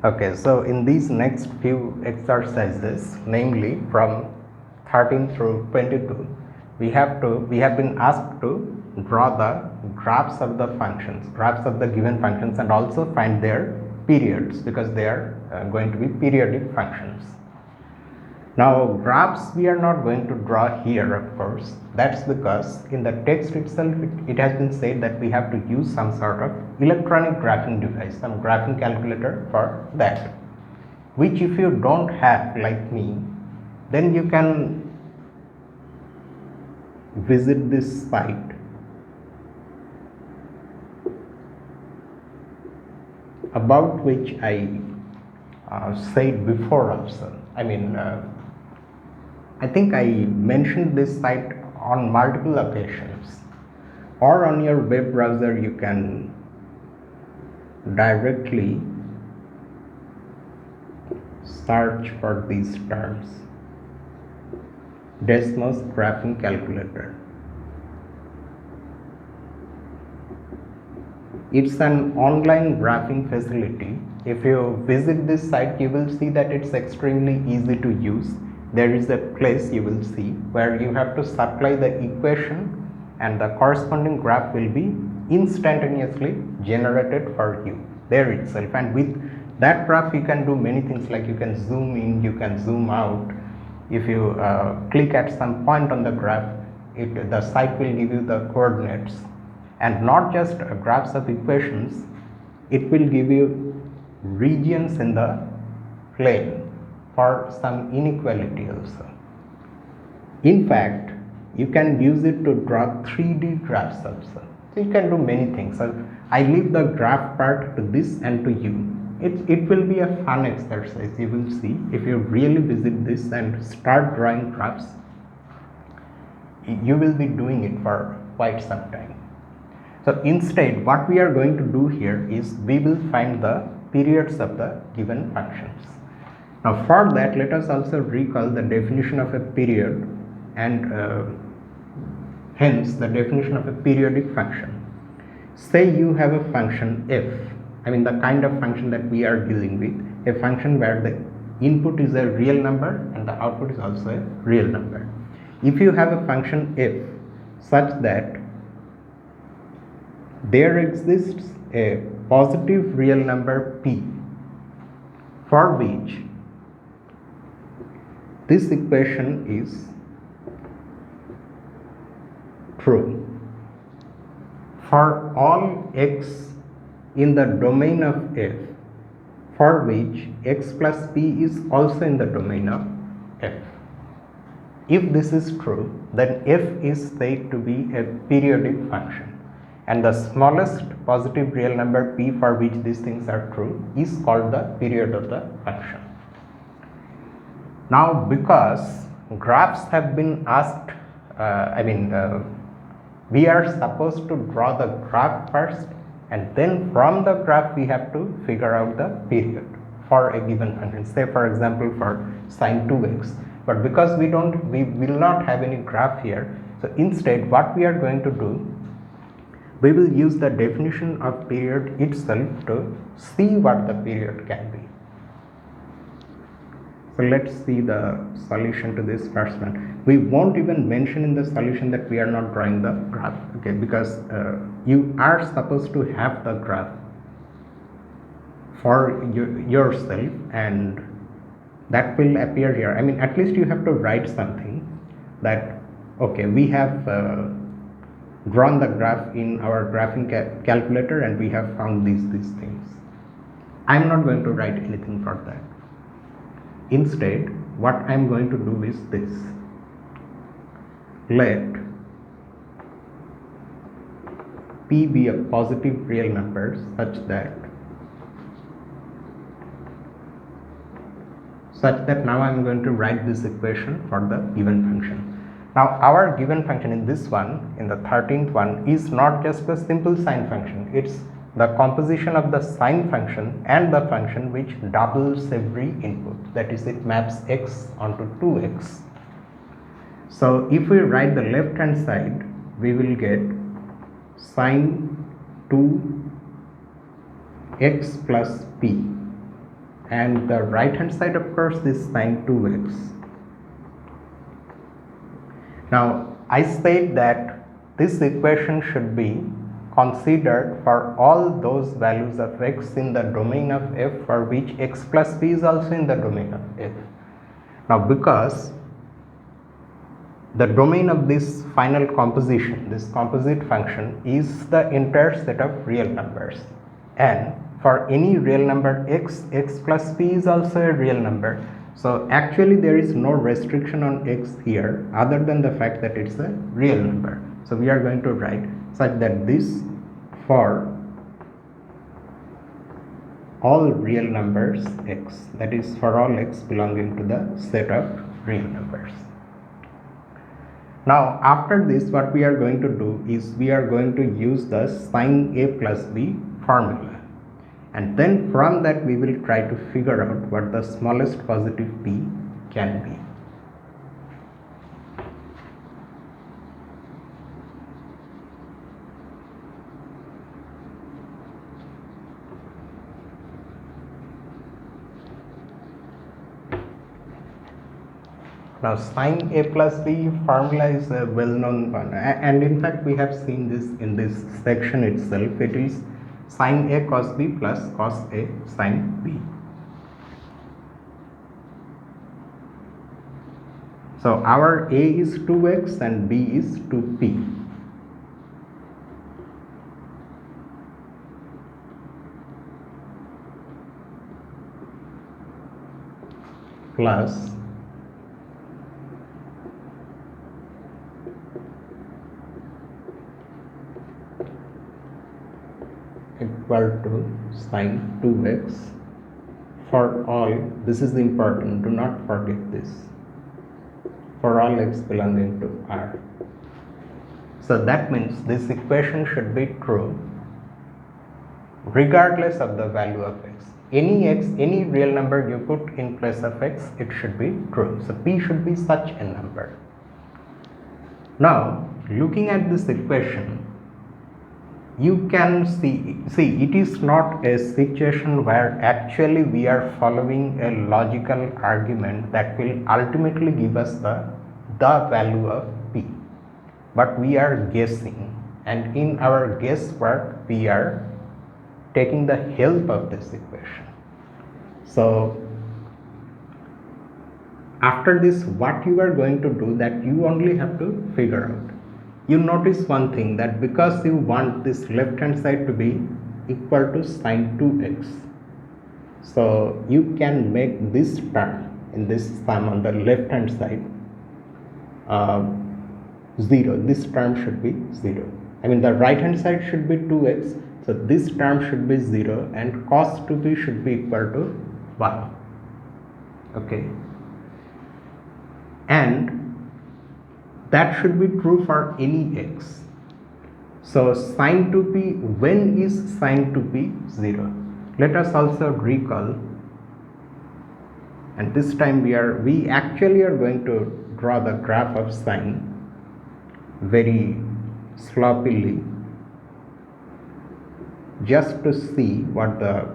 Okay, so in these next few exercises, namely from 13 through 22, we have been asked to draw the graphs of the functions, graphs of the given functions, and also find their periods, because they are going to be periodic functions. Now graphs we are not going to draw here, of course. That's because in the text itself it has been said that we have to use some sort of electronic graphing device, some graphing calculator for that, which if you don't have, like me, then you can visit this site about which I said before also. I think I mentioned this site on multiple occasions, or on your web browser you can directly search for these terms. Desmos graphing calculator. It's an online graphing facility. If you visit this site, you will see that it's extremely easy to use. There is a place you will see where you have to supply the equation and the corresponding graph will be instantaneously generated for you there itself, and with that graph you can do many things, like you can zoom in, you can zoom out. If you click at some point on the graph, the site will give you the coordinates, and not just graphs of equations, it will give you regions in the plane for some inequality also. In fact, you can use it to draw 3D graphs also. So you can do many things. So I leave the graph part to this and to you. It will be a fun exercise. You will see if you really visit this and start drawing graphs, you will be doing it for quite some time. So instead, what we are going to do here is we will find the periods of the given functions. Now for that, let us also recall the definition of a period, and hence the definition of a periodic function. Say you have a function f, the kind of function that we are dealing with, a function where the input is a real number and the output is also a real number. If you have a function f such that there exists a positive real number p for which this equation is true for all x in the domain of f, for which x plus p is also in the domain of f. If this is true, then f is said to be a periodic function, and the smallest positive real number p for which these things are true is called the period of the function. Now because graphs have been asked, we are supposed to draw the graph first, and then from the graph we have to figure out the period for a given function, say for example for sine 2x. But because we will not have any graph here, so instead what we are going to do, we will use the definition of period itself to see what the period can be. So let's see the solution to this first one. We won't even mention in the solution that we are not drawing the graph, okay, because you are supposed to have the graph for yourself, and that will appear here. At least you have to write something that, okay, we have drawn the graph in our graphing calculator and we have found these things. I'm not going to write anything for that. Instead, what I'm going to do is this. Let p be a positive real number such that now I'm going to write this equation for the given function. Now our given function in this one, in the 13th one, is not just a simple sine function. It's the composition of the sine function and the function which doubles every input, that is, it maps x onto 2x. So if we write the left hand side, we will get sine 2x plus p and the right hand side of course is sine 2x. Now I said that this equation should be considered for all those values of x in the domain of f for which x plus b is also in the domain of f. Now because the domain of this final composition, this composite function, is the entire set of real numbers, and for any real number x, x plus b is also a real number. So actually there is no restriction on x here other than the fact that it's a real number. So we are going to write such that this for all real numbers x, that is for all x belonging to the set of real numbers. Now after this what we are going to do is we are going to use the sine a plus b formula, and then from that we will try to figure out what the smallest positive p can be. Now sine a plus b formula is a well known one, and in fact we have seen this in this section itself. It is sine a cos b plus cos a sine b. So our a is 2x and b is 2p. Plus equal to sine 2x for all, this is important, do not forget this, for all x belonging to R. So that means this equation should be true regardless of the value of x. Any x, any real number you put in place of x, it should be true. So p should be such a number. Now looking at this equation, you can see it is not a situation where actually we are following a logical argument that will ultimately give us the value of p, but we are guessing, and in our guesswork we are taking the help of this equation. So after this what you are going to do, that you only have to figure out. You notice one thing, that because you want this left hand side to be equal to sine 2x, so you can make this term in this sum on the left hand side 0. This term should be 0. I mean the right hand side should be 2x, so this term should be 0 and cos 2p should be equal to 1. Okay, and that should be true for any x. So sine 2p, when is sine 2p 0? Let us also recall, and this time we actually are going to draw the graph of sine very sloppily, just to see what the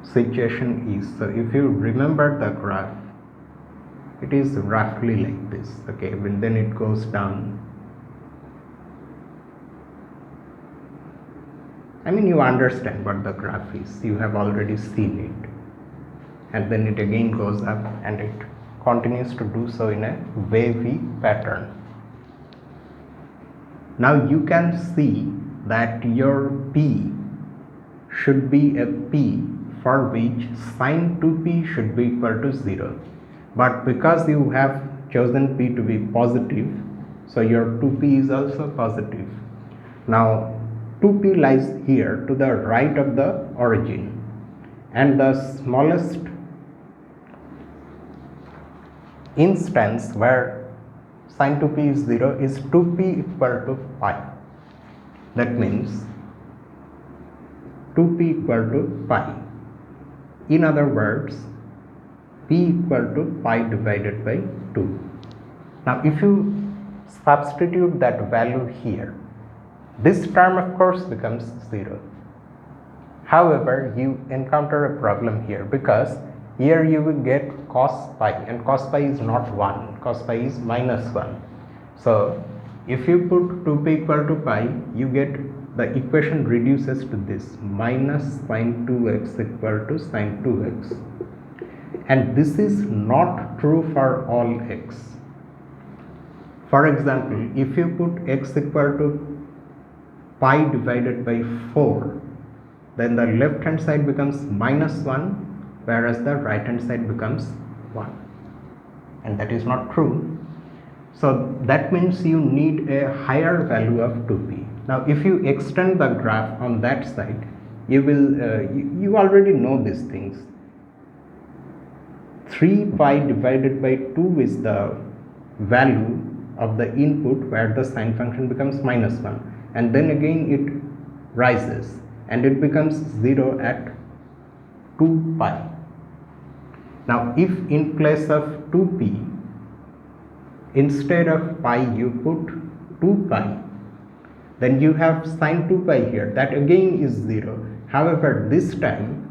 situation is. So if you remember the graph, it is roughly like this, okay, and then it goes down. I mean you understand what the graph is, you have already seen it, and then it again goes up and it continues to do so in a wavy pattern. Now you can see that your p should be a p for which sine 2p should be equal to 0. But because you have chosen p to be positive, so your 2p is also positive. Now 2p lies here to the right of the origin, and the smallest instance where sine 2p is 0 is 2p equal to pi. That means 2p equal to pi. In other words, p equal to pi divided by 2. Now if you substitute that value here, this term of course becomes 0, However, you encounter a problem here, because here you will get cos pi, and cos pi is not 1, cos pi is minus 1. So if you put 2p equal to pi, you get the equation reduces to this, minus sine 2x equal to sine 2x, and this is not true for all x. For example, if you put x equal to pi divided by 4, then the left hand side becomes minus 1, whereas the right hand side becomes 1, and that is not true. So that means you need a higher value of 2p. Now if you extend the graph on that side, you will you already know these things. 3 pi divided by 2 is the value of the input where the sine function becomes minus 1, and then again it rises and it becomes 0 at 2 pi. Now if in place of 2p, instead of pi you put 2 pi, then you have sine 2 pi here, that again is 0. However, this time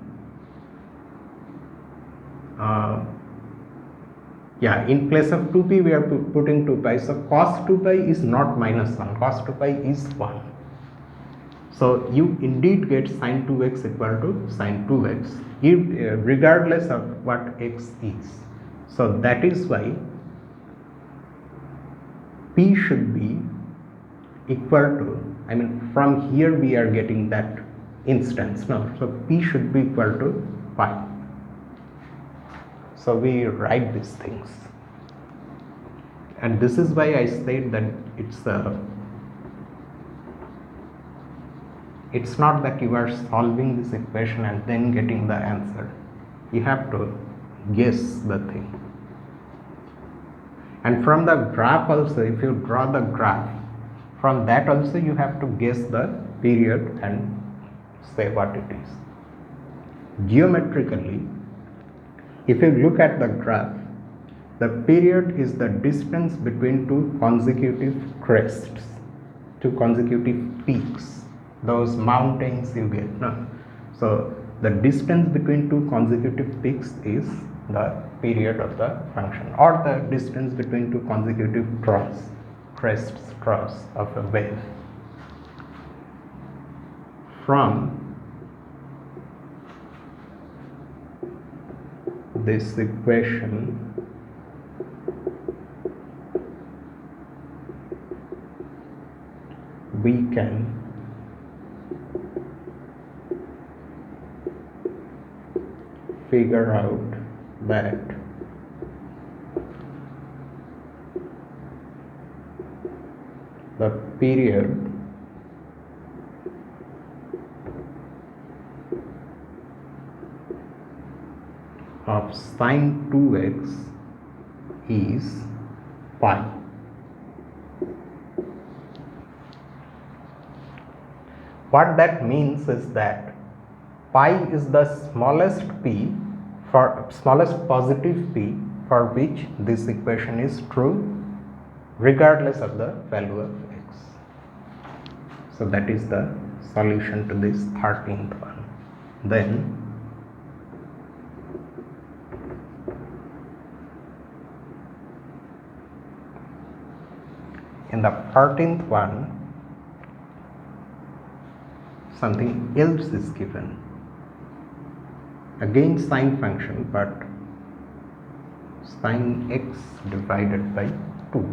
in place of 2p we are putting 2 pi, so cos 2 pi is not minus 1, cos 2 pi is 1. So you indeed get sine 2x equal to sine 2x, regardless of what x is. So that is why p should be equal to, from here we are getting that instance now, so p should be equal to pi. So we write these things, and this is why I said that it's not that you are solving this equation and then getting the answer. You have to guess the thing. And from the graph also, if you draw the graph, from that also you have to guess the period and say what it is. Geometrically, if you look at the graph, the period is the distance between two consecutive crests, two consecutive peaks, those mountains you get. No? So the distance between two consecutive peaks is the period of the function, or the distance between two consecutive crests of a wave. From this equation, we can figure out that the period of sine 2x is pi. What that means is that pi is the smallest positive p for which this equation is true, regardless of the value of x. So that is the solution to this 13th one. Then in the 14th one, something else is given. Again sine function, but sine x divided by 2.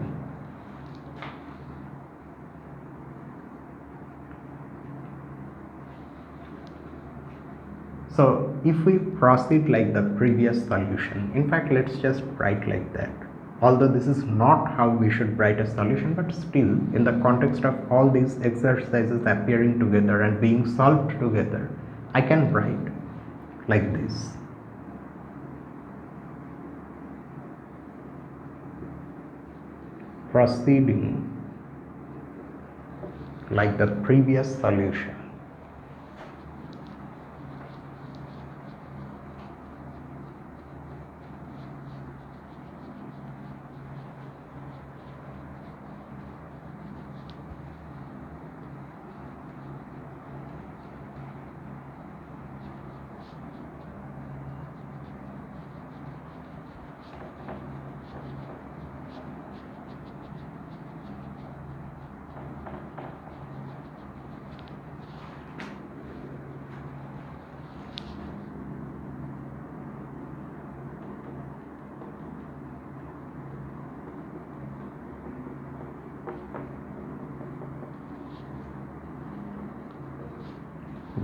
So if we proceed like the previous solution, in fact let's just write like that. Although this is not how we should write a solution, but still in the context of all these exercises appearing together and being solved together, I can write like this. Proceeding like the previous solution.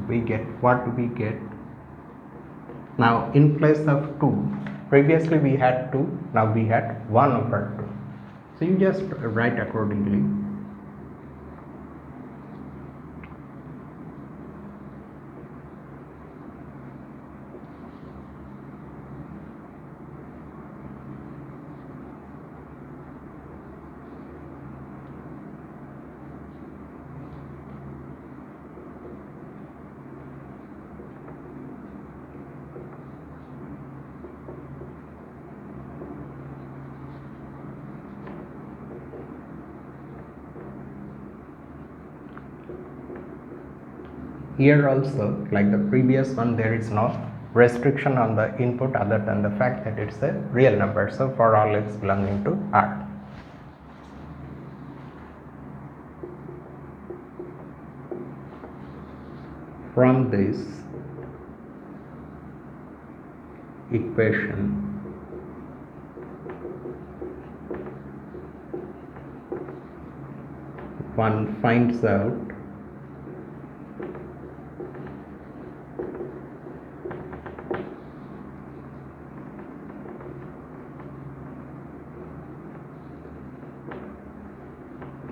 we get what we get. Now in place of 2, previously we had 2, now we had 1 over 2. So you just write accordingly. Here also, like the previous one, there is no restriction on the input other than the fact that it's a real number. So for all x belonging to R. From this equation, one finds out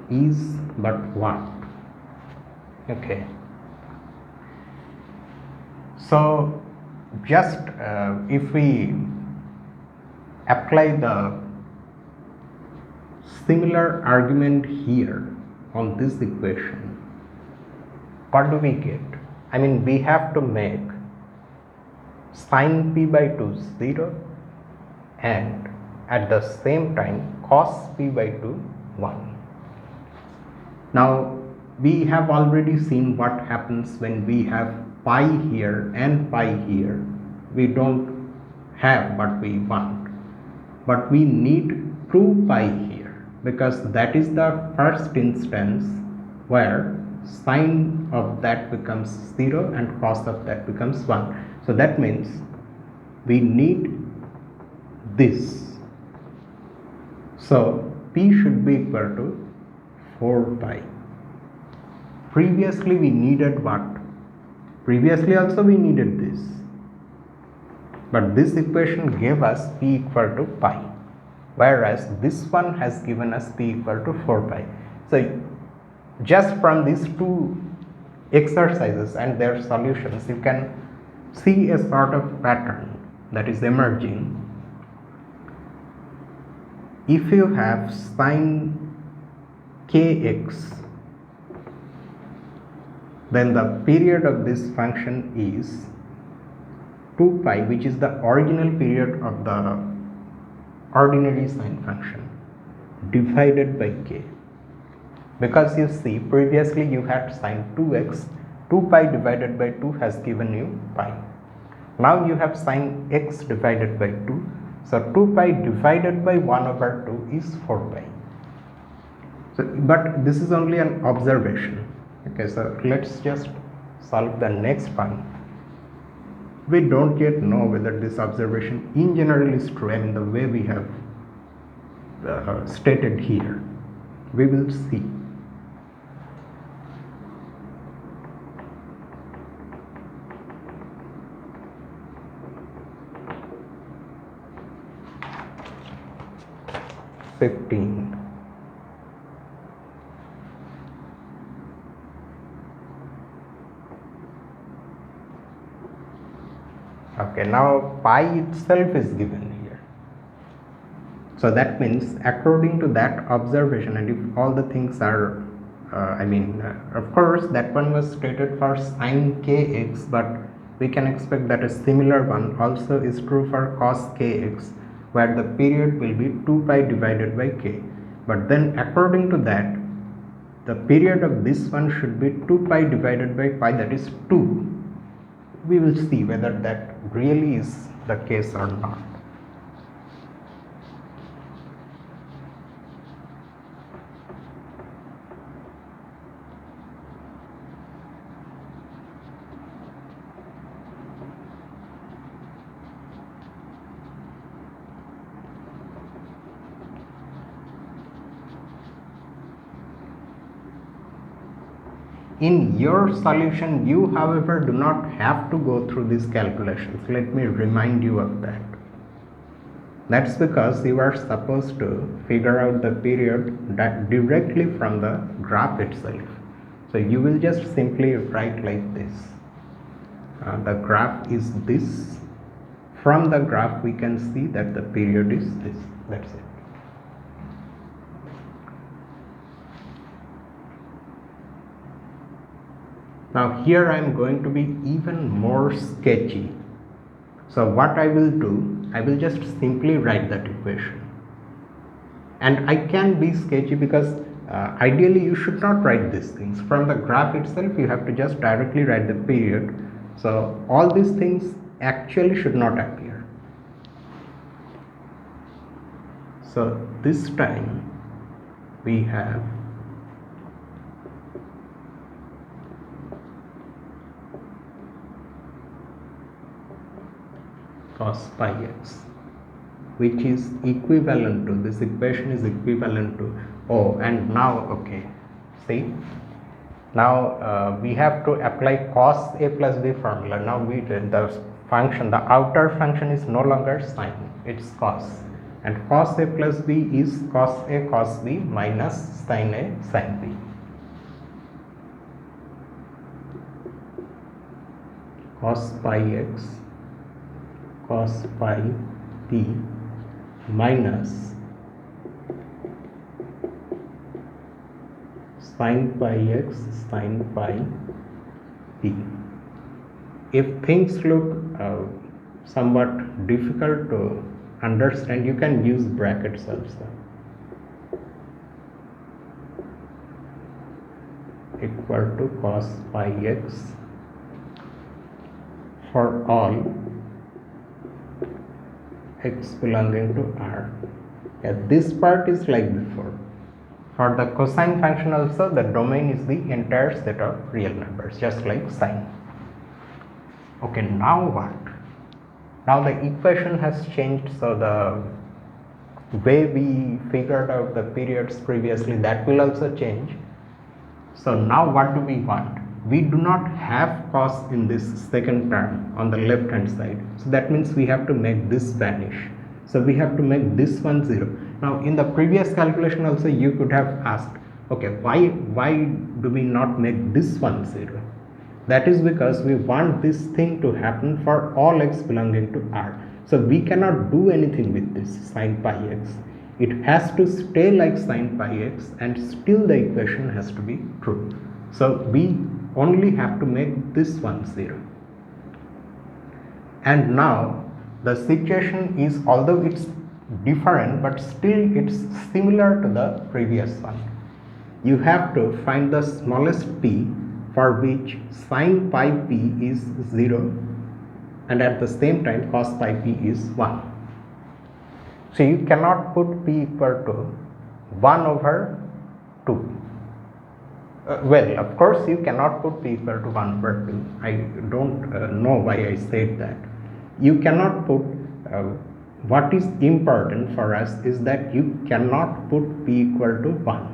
is but what. Okay, so just if we apply the similar argument here on this equation, what do we get? I mean, we have to make sin p by 2 0 and at the same time cos p by 2 1. Now we have already seen what happens when we have pi here and pi here. We don't have what we want, but we need 2 pi here because that is the first instance where sine of that becomes 0 and cos of that becomes 1. So that means we need this. So p should be equal to 4 pi. Previously we needed what? Previously also we needed this, but this equation gave us p equal to pi, whereas this one has given us p equal to 4 pi. So just from these two exercises and their solutions, you can see a sort of pattern that is emerging. If you have sine kx, then the period of this function is 2 pi, which is the original period of the ordinary sine function, divided by k. Because you see, previously you had sine 2x, 2 pi divided by 2 has given you pi. Now you have sine x divided by 2, so 2 pi divided by 1 over 2 is 4 pi. So, but this is only an observation. Okay, so let's just solve the next one. We don't yet know whether this observation in general is true, I mean the way we have stated here. We will see. Okay, now pi itself is given here. So that means according to that observation, and if all the things are, of course that one was stated for sine kx, but we can expect that a similar one also is true for cos kx, where the period will be 2 pi divided by k. But then according to that, the period of this one should be 2 pi divided by pi, that is 2. We will see whether that really is the case or not. In your solution, you however do not have to go through these calculations. Let me remind you of that. That's because you are supposed to figure out the period directly from the graph itself. So you will just simply write like this. The graph is this. From the graph we can see that the period is this. That's it. Now here I am going to be even more sketchy. So what I will do, I will just simply write that equation. And I can be sketchy because ideally you should not write these things. From the graph itself you have to just directly write the period. So all these things actually should not appear. So this time we have cos pi x, which is equivalent to, this equation is equivalent to, oh, and now okay, see, now we have to apply cos a plus b formula. Now the function, the outer function is no longer sine, it's cos, and cos a plus b is cos a cos b minus sine a sine b. Cos pi x cos pi p minus sin pi x sin pi p. If things look somewhat difficult to understand, you can use brackets also. Equal to cos pi x for all x belonging to R. Yeah, this part is like before. For the cosine function also, the domain is the entire set of real numbers, just like sine. Okay, now what? Now the equation has changed, so the way we figured out the periods previously, that will also change. So now what do we want? We do not have cos in this second term on the left hand side, so that means we have to make this vanish. So we have to make this one 0. Now in the previous calculation also you could have asked, okay, why do we not make this one 0? That is because we want this thing to happen for all x belonging to R. So we cannot do anything with this sin pi x. It has to stay like sin pi x and still the equation has to be true. So we only have to make this one 0. And now the situation is, although it's different, but still it's similar to the previous one. You have to find the smallest p for which sin pi p is 0 and at the same time cos pi p is 1. So you cannot put p equal to 1 over 2. Well, of course you cannot put p equal to 1 over 2. I don't know why I said that. You cannot put, what is important for us is that you cannot put p equal to 1.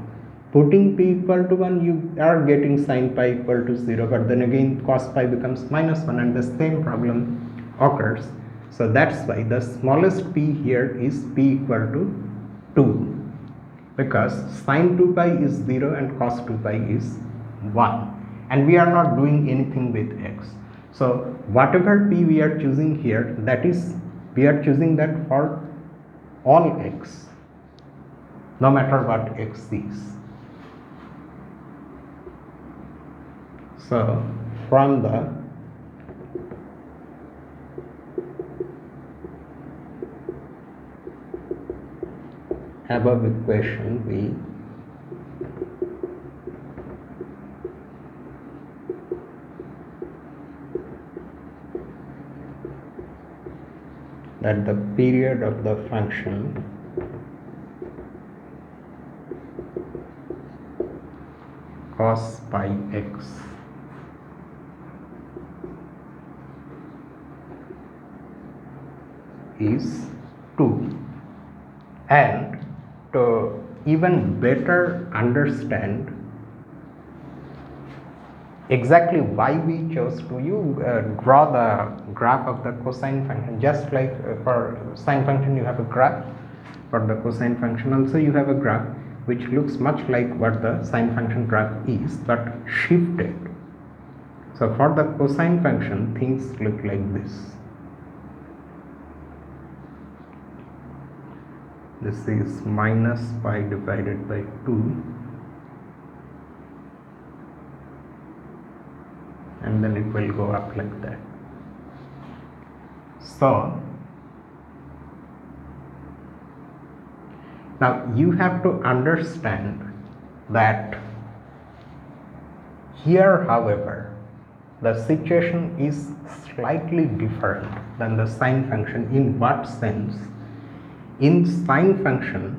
Putting p equal to 1, you are getting sin pi equal to 0, but then again cos pi becomes minus 1 and the same problem occurs. So that's why the smallest p here is p equal to 2. Because sin 2 pi is 0 and cos 2 pi is 1, and we are not doing anything with x. So whatever p we are choosing here, that is, we are choosing that for all x, no matter what x is. So from the above equation, we that the period of the function cos pi x is 2. And to even better understand exactly why we chose to draw the graph of the cosine function. Just like for sine function you have a graph, for the cosine function also you have a graph which looks much like what the sine function graph is, but shifted. So for the cosine function things look like this. This is minus pi divided by 2, and then it will go up like that. So now you have to understand that here, however, the situation is slightly different than the sine function. In what sense? In sine function,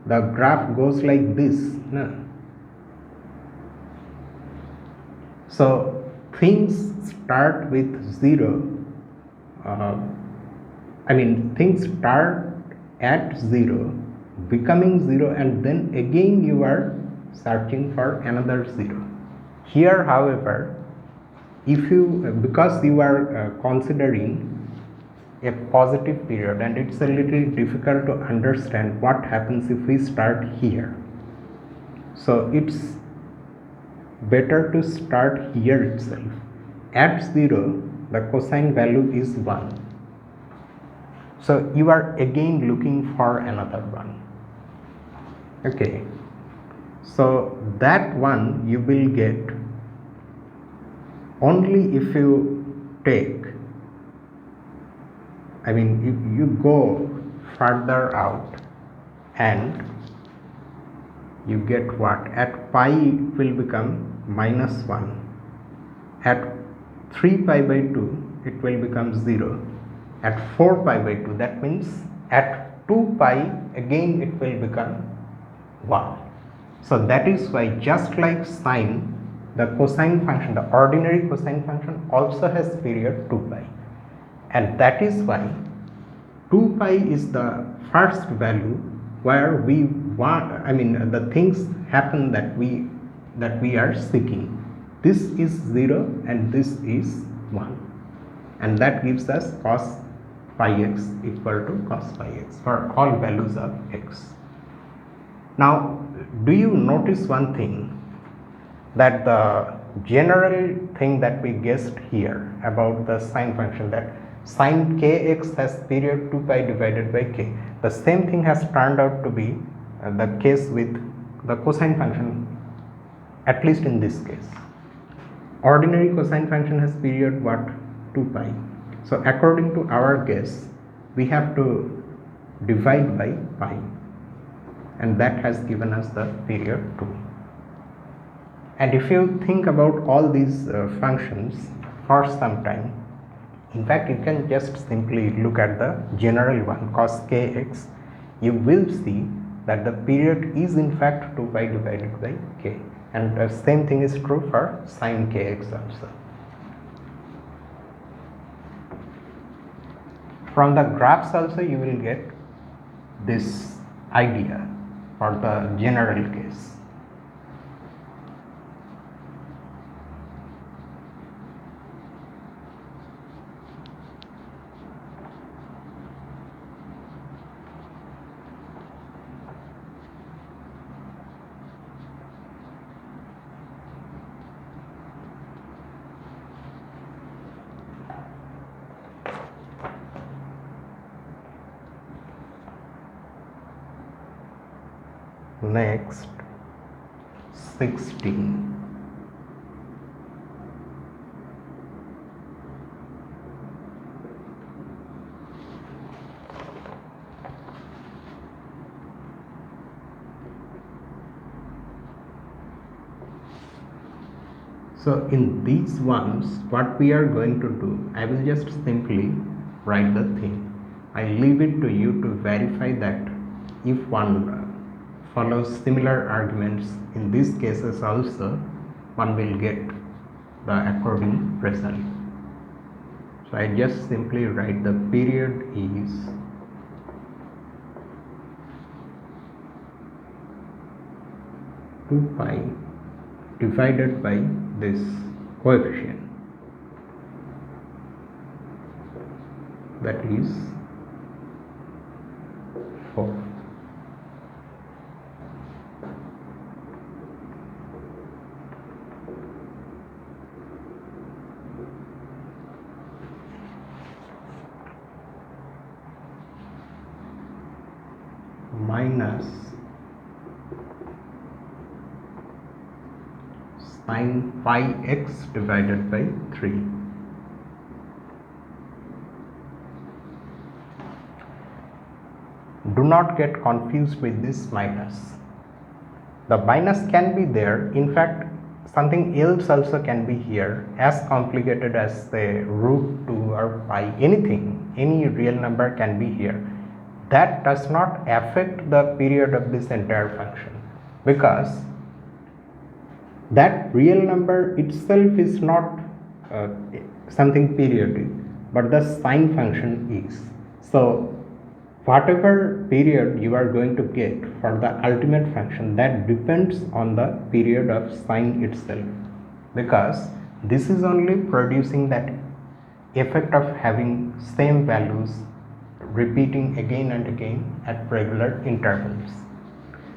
the graph goes like this. No? So things start with 0. Things start at 0, becoming 0, and then again you are searching for another 0. Here, however, because you are considering a positive period, and it's a little difficult to understand what happens if we start here. So it's better to start here itself. At 0, the cosine value is 1. So you are again looking for another one. Okay. So that one you will get only if you take, you go further out and you get what? At pi it will become minus 1. At 3 pi by 2 it will become 0. At 4 pi by 2, that means at 2 pi again it will become 1. So that is why, just like sine, the cosine function, the ordinary cosine function also has period 2 pi, and that is why 2 pi is the first value where we want, the things happen that we are seeking. This is 0 and this is 1, and that gives us cos pi x equal to cos pi x for all values of x. Now, do you notice one thing, that the general thing that we guessed here about the sine function, that sine kx has period 2 pi divided by k, the same thing has turned out to be the case with the cosine function, at least in this case. Ordinary cosine function has period what? 2 pi. So according to our guess, we have to divide by pi, and that has given us the period 2. And if you think about all these functions for some time, in fact you can just simply look at the general one, cos kx, you will see that the period is in fact 2 pi divided by k, and the same thing is true for sin kx also. From the graphs also you will get this idea for the general case. Next, 16. So in these ones, what we are going to do, I will just simply write the thing. I leave it to you to verify that if one follows similar arguments in these cases also, one will get the according result. So I just simply write the period is (2 pi) divided by this coefficient, that is 4. Minus sine pi x divided by 3. Do not get confused with this minus. The minus can be there. In fact, something else also can be here, as complicated as the root 2 or pi, anything, any real number can be here. That does not affect the period of this entire function, because that real number itself is not something periodic, but the sine function is. So whatever period you are going to get for the ultimate function, that depends on the period of sine itself, because this is only producing that effect of having same values repeating again and again at regular intervals.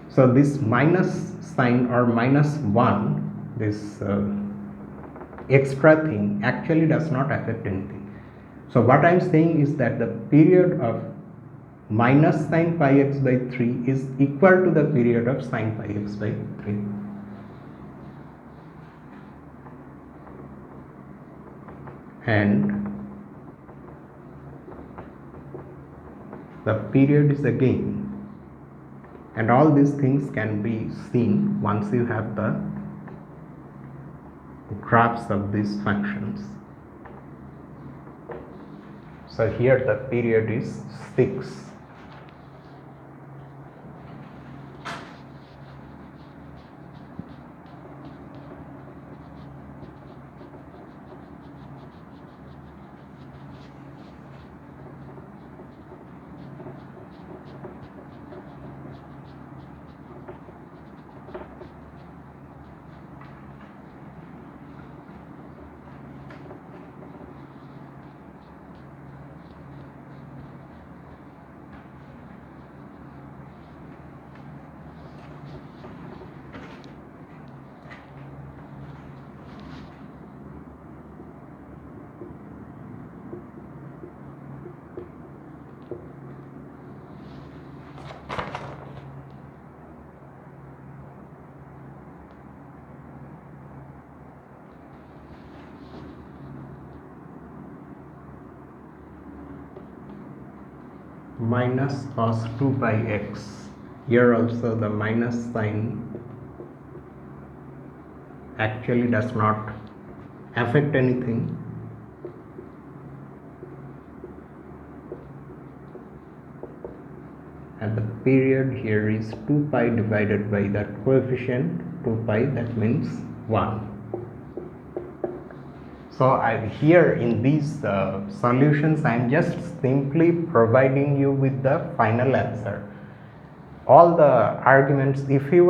So this minus sign or minus 1, this extra thing actually does not affect anything. So what I am saying is that the period of minus sine pi x by 3 is equal to the period of sine pi x by 3. And the period is again, and all these things can be seen once you have the graphs of these functions. So here the period is 6. Minus cos 2 by x. Here also the minus sign actually does not affect anything. And the period here is 2 pi divided by that coefficient 2 pi, that means 1. So here in these solutions I am just simply providing you with the final answer. All the arguments, if you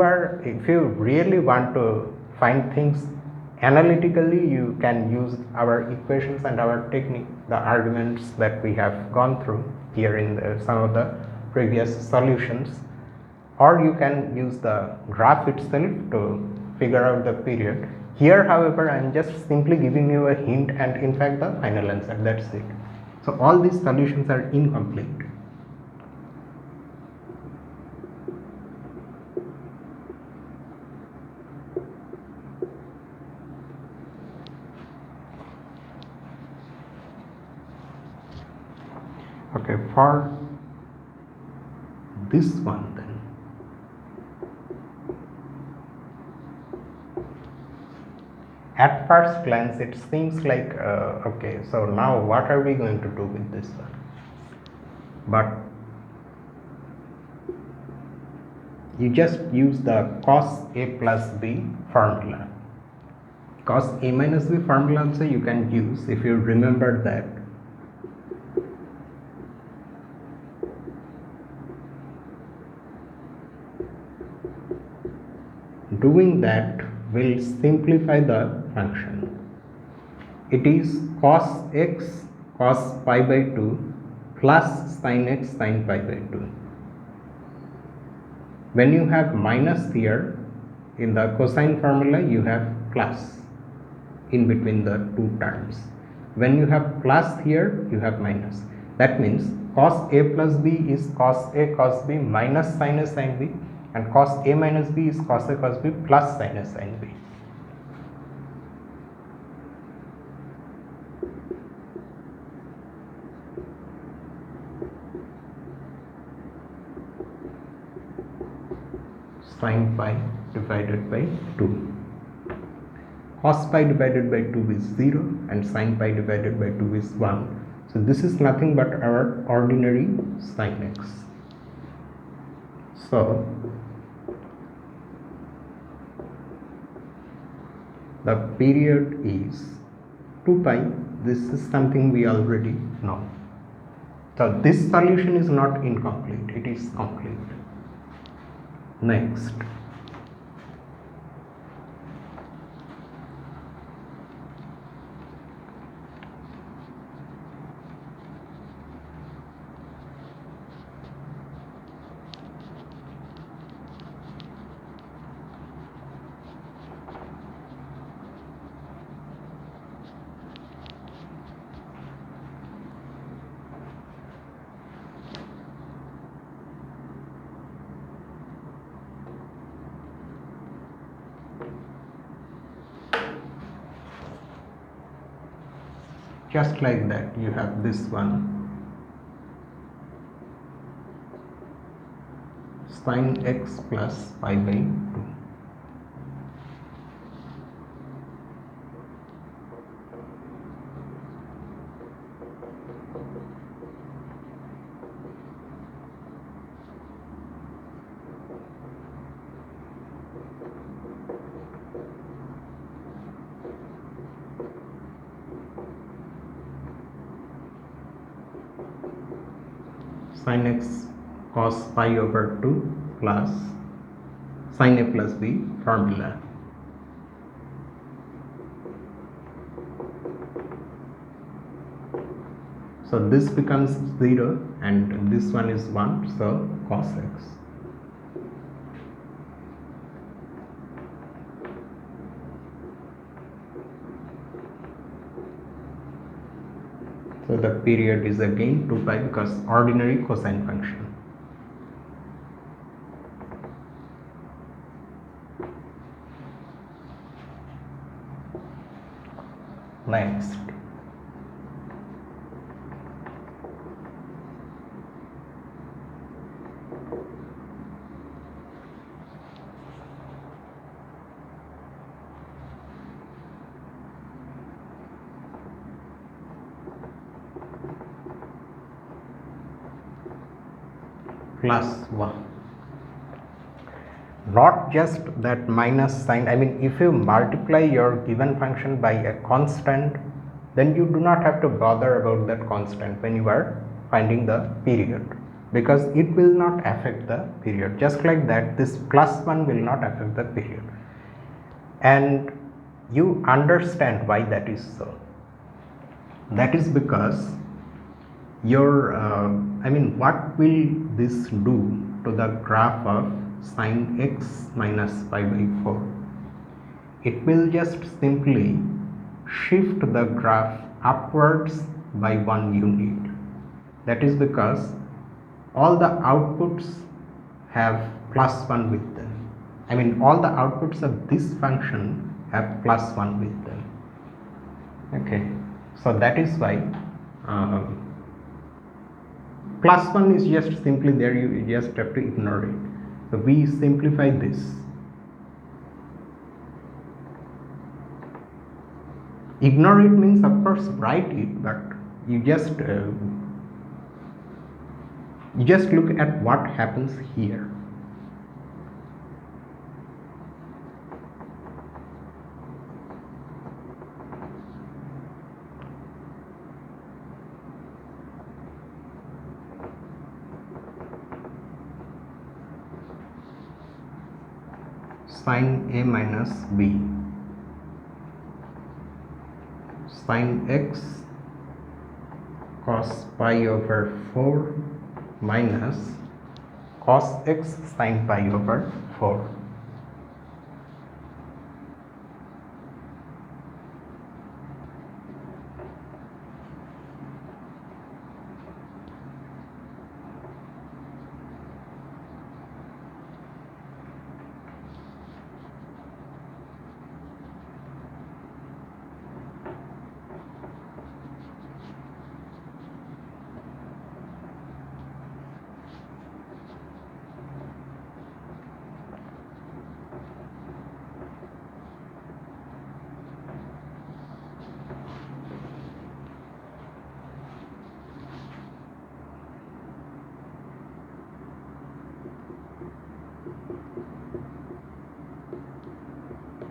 really want to find things analytically, you can use our equations and our technique, the arguments that we have gone through here in some of the previous solutions, or you can use the graph itself to figure out the period. Here however I am just simply giving you a hint and in fact the final answer, that's it. So all these solutions are incomplete. Okay, for this one then, at first glance it seems like okay, so now what are we going to do with this one? But you just use the cos a plus b formula. Cos a minus b formula also you can use if you remember that. Doing that will simplify the function. it is cos x cos pi by 2 plus sin x sin pi by 2. When you have minus here in the cosine formula, you have plus in between the two terms. When you have plus here, you have minus. That means cos a plus b is cos a cos b minus sin a sin b, and cos a minus b is cos a cos b plus sin a sin b. Sin pi divided by 2. Cos pi divided by 2 is 0 and sin pi divided by 2 is 1. So this is nothing but our ordinary sin x. So the period is 2 pi. This is something we already know. So this solution is not incomplete, it is complete. Next, just like that, you have this one, sin x plus pi by 2. Sin x cos pi over 2 plus sin a plus b formula. So this becomes 0 and this one is 1, so cos x. So the period is again 2 pi because ordinary cosine function. Next, plus 1. Not just that minus sign, I mean if you multiply your given function by a constant, then you do not have to bother about that constant when you are finding the period, because it will not affect the period. Just like that, this plus 1 will not affect the period, and you understand why that is so. That is because your what will this do to the graph of sin x minus pi by 4? It will just simply shift the graph upwards by 1 unit. That is because all the outputs have plus 1 with them. I mean all the outputs of this function have plus 1 with them. Okay, so that is why plus 1 is just simply there, you just have to ignore it. So we simplify this. Ignore it means of course write it, but you just look at what happens here. Sin a minus b. sin x cos pi over 4 minus cos x sin pi over 4.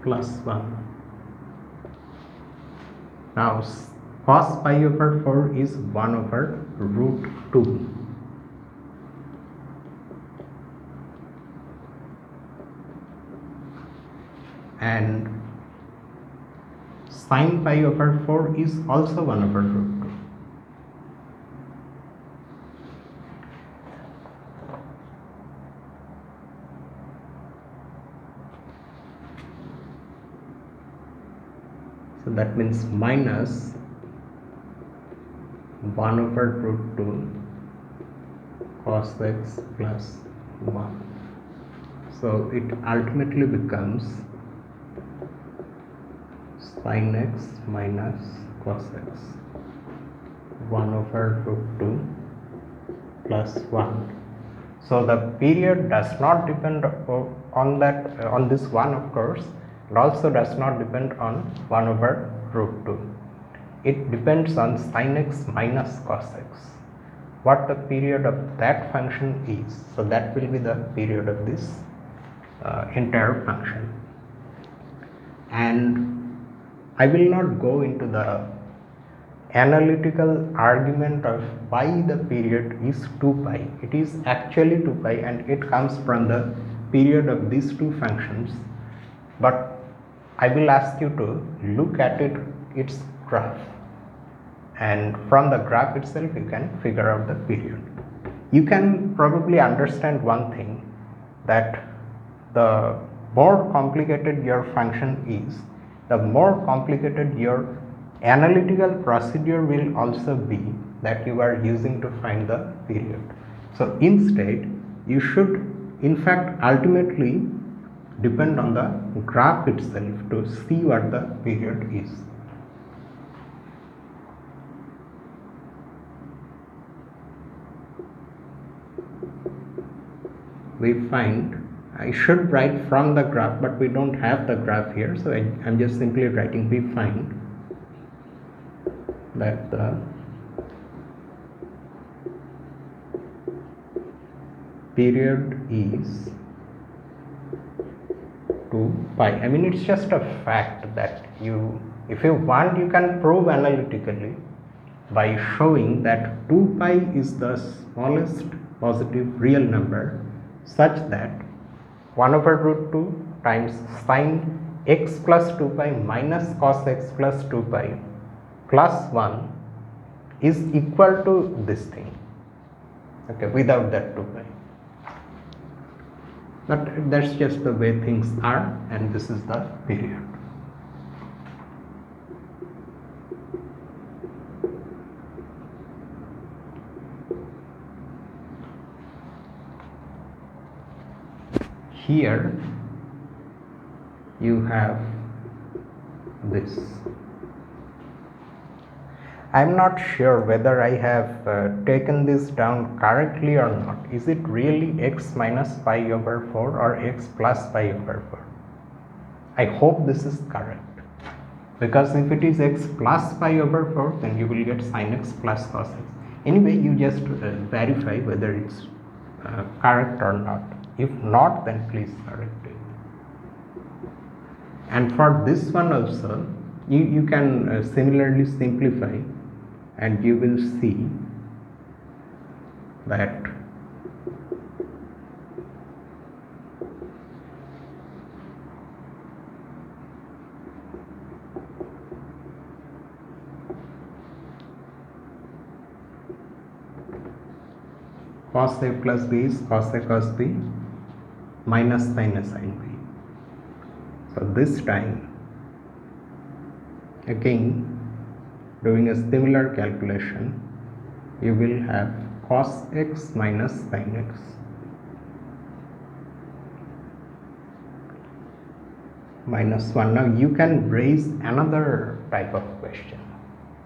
Plus 1. Now cos pi over 4 is 1 over root 2. And sin pi over 4 is also 1 over root 2. So that means minus 1 over root 2 cos x plus 1. So it ultimately becomes sin x minus cos x 1 over root 2 plus 1. So the period does not depend on this 1, of course. It also does not depend on 1 over root 2. It depends on sin x minus cos x, what the period of that function is. So that will be the period of this entire function. And I will not go into the analytical argument of why the period is 2 pi. It is actually 2 pi and it comes from the period of these two functions. But I will ask you to look at its graph, and from the graph itself you can figure out the period. You can probably understand one thing, that the more complicated your function is, the more complicated your analytical procedure will also be that you are using to find the period. So instead you should in fact ultimately depend on the graph itself to see what the period is. We find, I should write from the graph, but we don't have the graph here, so I'm just simply writing, we find that the period is 2 pi. I mean, it's just a fact that if you want, you can prove analytically by showing that 2 pi is the smallest positive real number, such that 1 over root 2 times sin x plus 2 pi minus cos x plus 2 pi plus 1 is equal to this thing, okay, without that 2 pi. But that's just the way things are, and this is the period. Here you have this. I am not sure whether I have taken this down correctly or not. Is it really x minus pi over 4 or x plus pi over 4? I hope this is correct, because if it is x plus pi over 4, then you will get sin x plus cos x. Anyway, you just verify whether it's correct or not. If not, then please correct it. And for this one also, you can similarly simplify, and you will see that cos A plus B is cos A cos B minus sin A sin B. So this time again doing a similar calculation, you will have cos x minus sin x. Minus 1. Now you can raise another type of question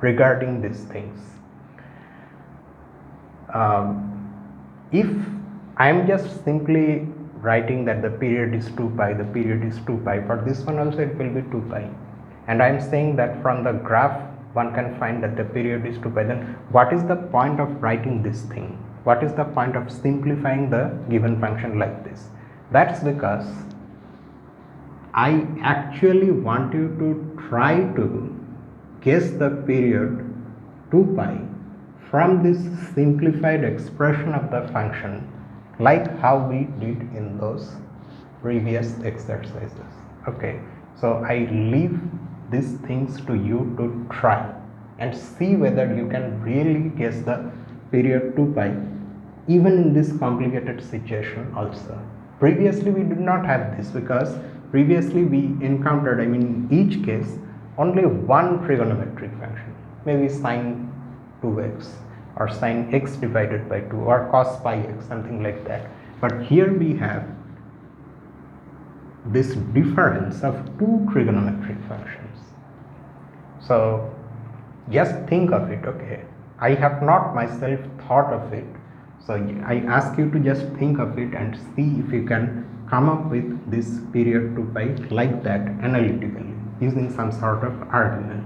regarding these things. If I am just simply writing that the period is 2 pi, the period is 2 pi, for this one also it will be 2 pi, and I am saying that from the graph one can find that the period is 2 pi, then what is the point of writing this thing? What is the point of simplifying the given function like this? That's because I actually want you to try to guess the period 2 pi from this simplified expression of the function, like how we did in those previous exercises. Okay, so I leave these things to you to try and see whether you can really guess the period 2 pi even in this complicated situation also. Previously we did not have this because previously we encountered, in each case, only one trigonometric function, maybe sine 2x or sine x divided by 2 or cos pi x, something like that. But here we have this difference of two trigonometric functions. So just think of it. Okay, I have not myself thought of it, so I ask you to just think of it and see if you can come up with this period 2 pi like that analytically using some sort of argument.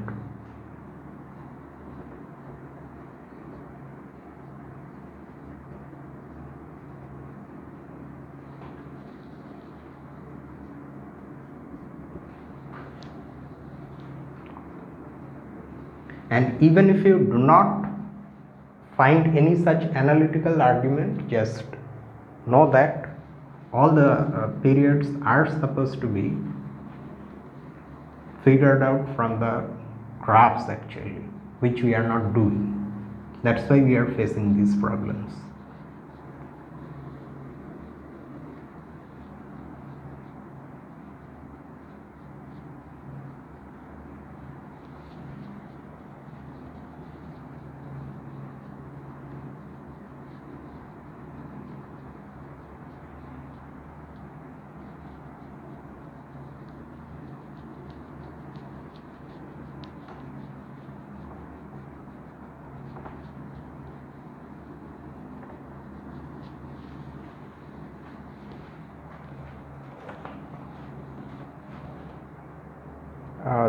And even if you do not find any such analytical argument, just know that all the periods are supposed to be figured out from the graphs actually, which we are not doing. That's why we are facing these problems.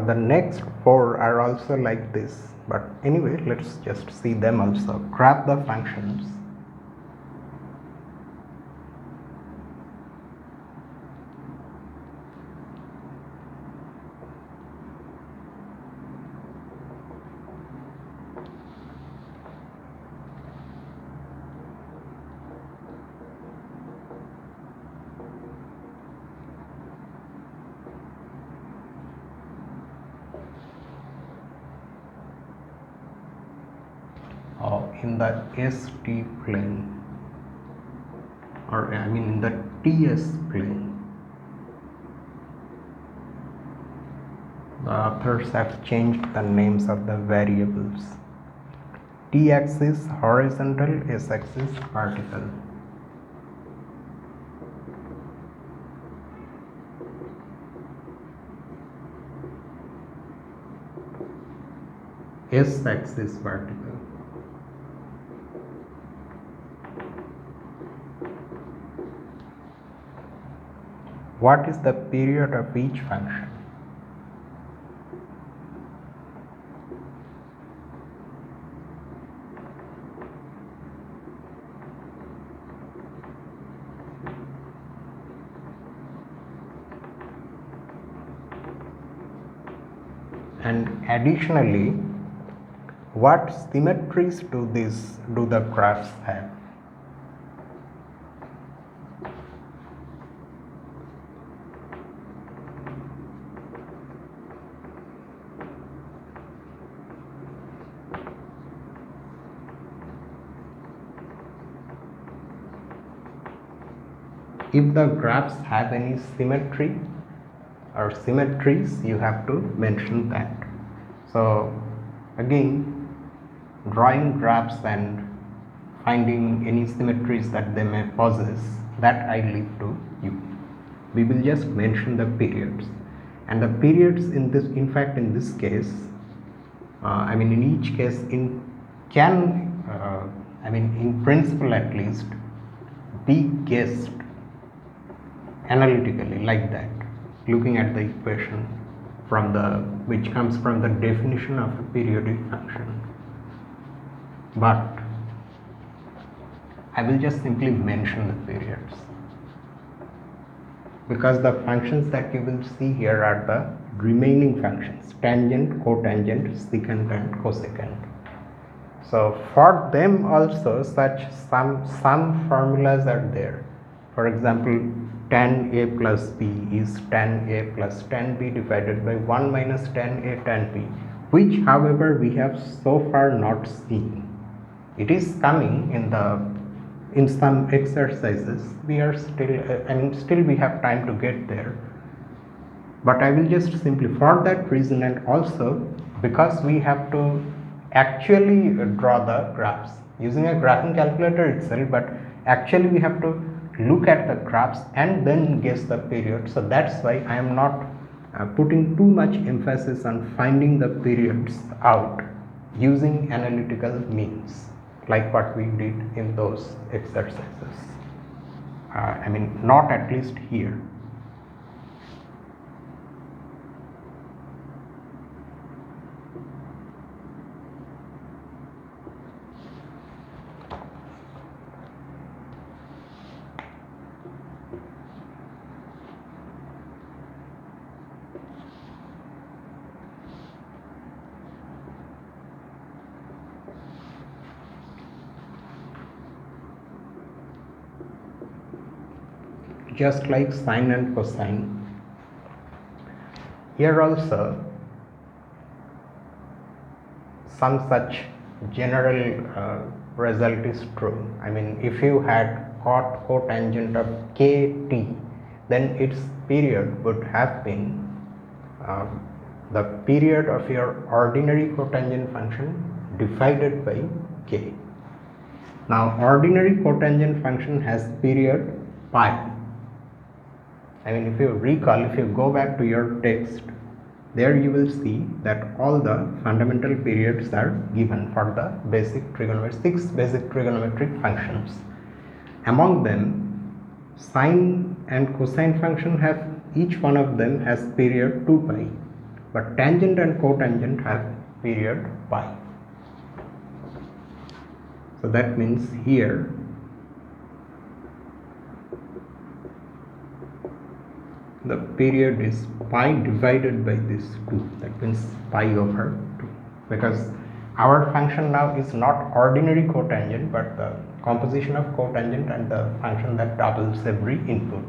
The next four are also like this, but anyway, let's just see them also. Graph the functions. In the ST plane, or in the TS plane. The authors have changed the names of the variables. T-axis horizontal, S-axis vertical. S-axis vertical. What is the period of each function? And additionally, what symmetries do the graphs have? if the graphs have any symmetry or symmetries, you have to mention that. So again, drawing graphs and finding any symmetries that they may possess, that I leave to you. We will just mention the periods, and the periods in this, in fact in this case, I mean in each case, in principle at least, be guessed analytically like that, looking at the equation from the, which comes from the definition of a periodic function. But I will just simply mention the periods, because the functions that you will see here are the remaining functions: tangent, cotangent, secant and cosecant. So for them also some formulas are there. For example, tan A plus B is tan A plus tan B divided by 1 minus tan A tan B, which however we have so far not seen. It is coming in some exercises. We are still, still we have time to get there. But I will just simply, for that reason, and also because we have to actually draw the graphs using a graphing calculator itself, but actually we have to look at the graphs and then guess the period. So that's why I am not putting too much emphasis on finding the periods out using analytical means like what we did in those exercises. Not at least here. Just like sine and cosine, here also some such general result is true. If you had cotangent of kt, then its period would have been the period of your ordinary cotangent function divided by k. Now ordinary cotangent function has period pi. If you recall, if you go back to your text, there you will see that all the fundamental periods are given for the basic trigonometric, 6 basic trigonometric functions. Among them, sine and cosine function have, each one of them has period 2 pi, but tangent and cotangent have period pi. So that means here the period is pi divided by this 2, that means pi over 2, because our function now is not ordinary cotangent but the composition of cotangent and the function that doubles every input.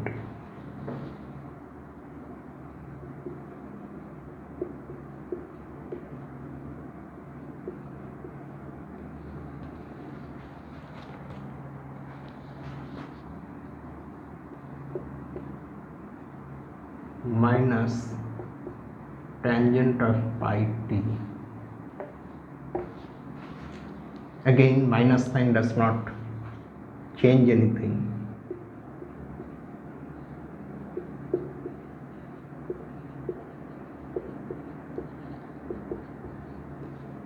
Minus tangent of pi t. Again, minus sign does not change anything.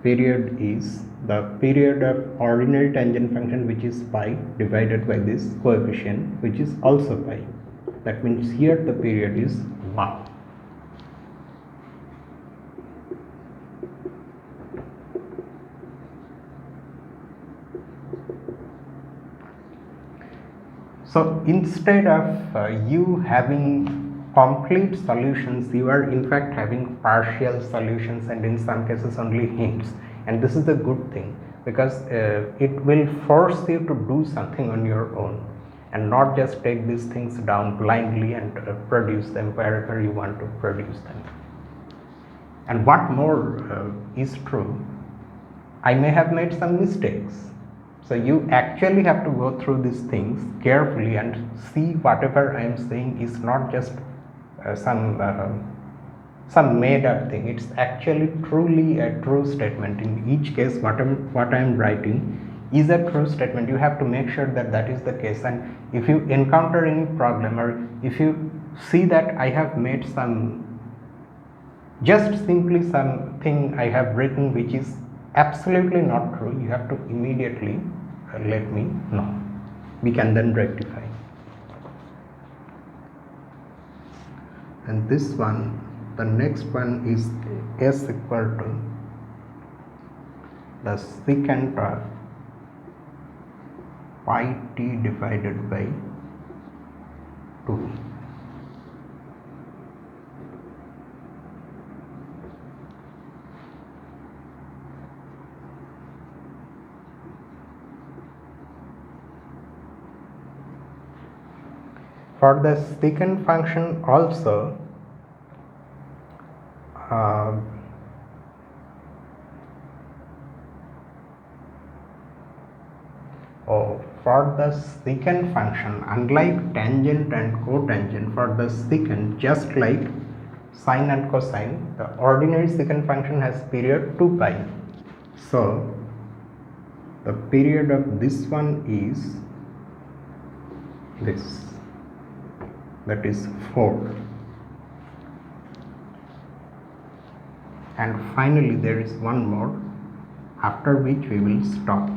Period is the period of ordinary tangent function, which is pi, divided by this coefficient, which is also pi. That means here the period is 1. So instead of you having complete solutions, you are in fact having partial solutions and in some cases only hints. And this is a good thing, because it will force you to do something on your own and not just take these things down blindly and produce them wherever you want to produce them. And what more is true, I may have made some mistakes. So you actually have to go through these things carefully and see whatever I am saying is not just some made up thing. It's actually truly a true statement. In each case, what I'm writing is a true statement. You have to make sure that that is the case. And if you encounter any problem, or if you see that I have made just simply something I have written which is absolutely not true, you have to immediately let me know. We can then rectify. And this one, the next one is s equal to the secant of pi t divided by 2. For the secant function also, for the secant function, unlike tangent and cotangent, for the secant, just like sine and cosine, the ordinary secant function has period 2 pi. So the period of this one is this, that is 4. And finally there is one more, after which we will stop.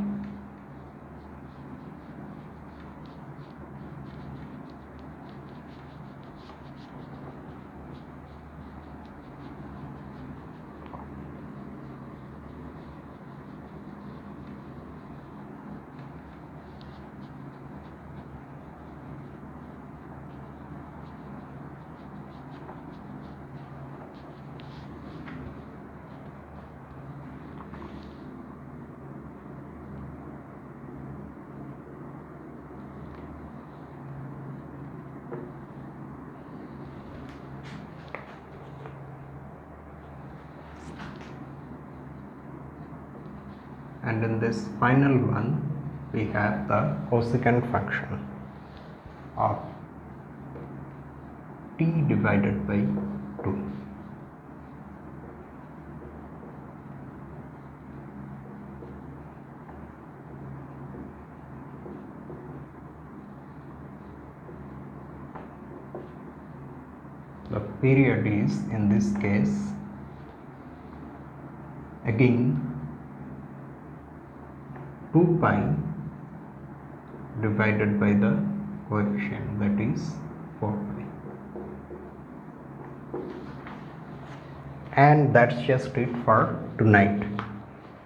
And in this final one, we have the cosecant function of t divided by 2. The period is, in this case, again 2 pi divided by the coefficient, that is 4 pi. And that's just it for tonight.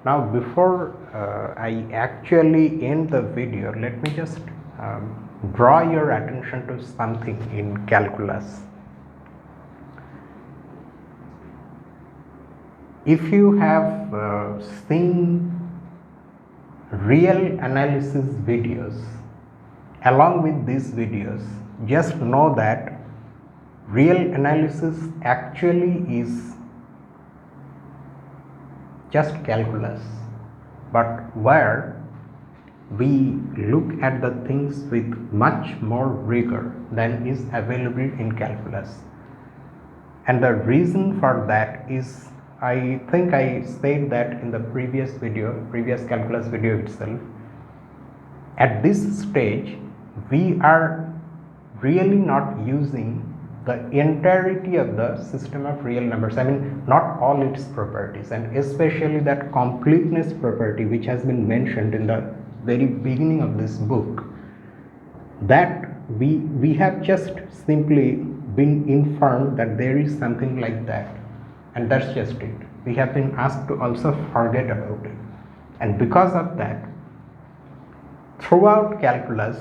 Now before I actually end the video, let me just draw your attention to something in calculus. If you have seen real analysis videos along with these videos, just know that real analysis actually is just calculus, but where we look at the things with much more rigor than is available in calculus. And the reason for that is, I think I said that in the previous calculus video itself. At this stage, we are really not using the entirety of the system of real numbers. I mean, not all its properties, and especially that completeness property which has been mentioned in the very beginning of this book, that we have just simply been informed that there is something like that. And that's just it. We have been asked to also forget about it. And because of that, throughout calculus,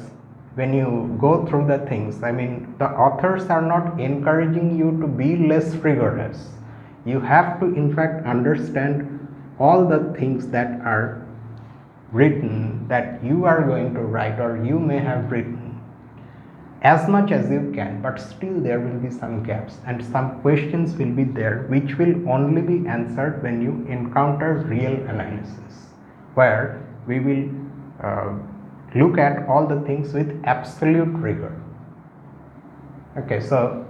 when you go through the things, I mean, the authors are not encouraging you to be less rigorous. You have to in fact understand all the things that are written, that you are going to write or you may have written, as much as you can, but still there will be some gaps and some questions will be there which will only be answered when you encounter real analysis, where we will look at all the things with absolute rigor. Okay, so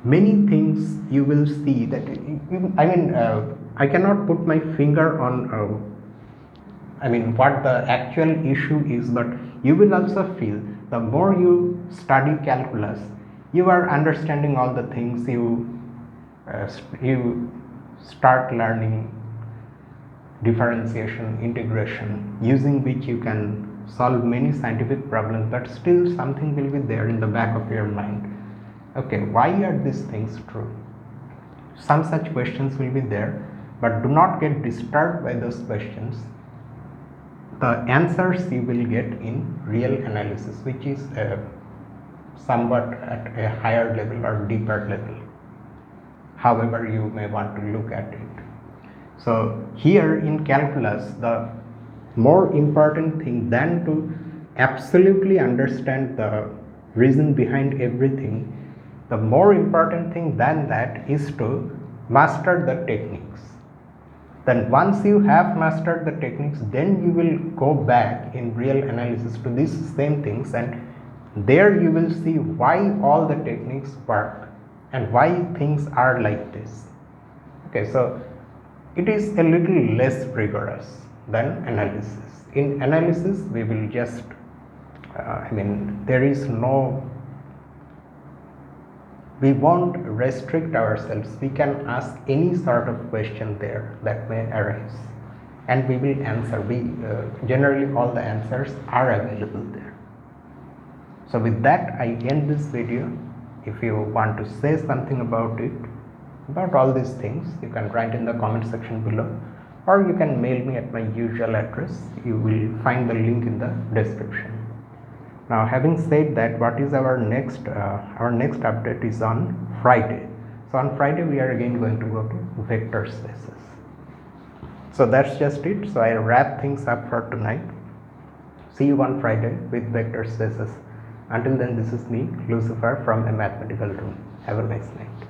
many things you will see that I cannot put my finger on what the actual issue is, but you will also feel the more you study calculus, you are understanding all the things, you start learning differentiation, integration, using which you can solve many scientific problems, but still something will be there in the back of your mind. Okay, why are these things true? Some such questions will be there, but do not get disturbed by those questions. The answers you will get in real analysis, which is somewhat at a higher level or deeper level, however you may want to look at it. So here in calculus, the more important thing than to absolutely understand the reason behind everything, the more important thing than that is to master the techniques. Then once you have mastered the techniques, then you will go back in real analysis to these same things, and there you will see why all the techniques work and why things are like this. Okay, so it is a little less rigorous than analysis. In analysis, we will just there is no, we won't restrict ourselves. We can ask any sort of question there that may arise, and we will answer. Generally all the answers are available there. So with that, I end this video. If you want to say something about it, about all these things, you can write in the comment section below, or you can mail me at my usual address. You will find the link in the description. Now, having said that, what is our next update is on Friday. So on Friday we are again going to go to vector spaces. So that's just it. So I wrap things up for tonight. See you on Friday with vector spaces. Until then, this is me, Lucifer, from a mathematical room. Have a nice night.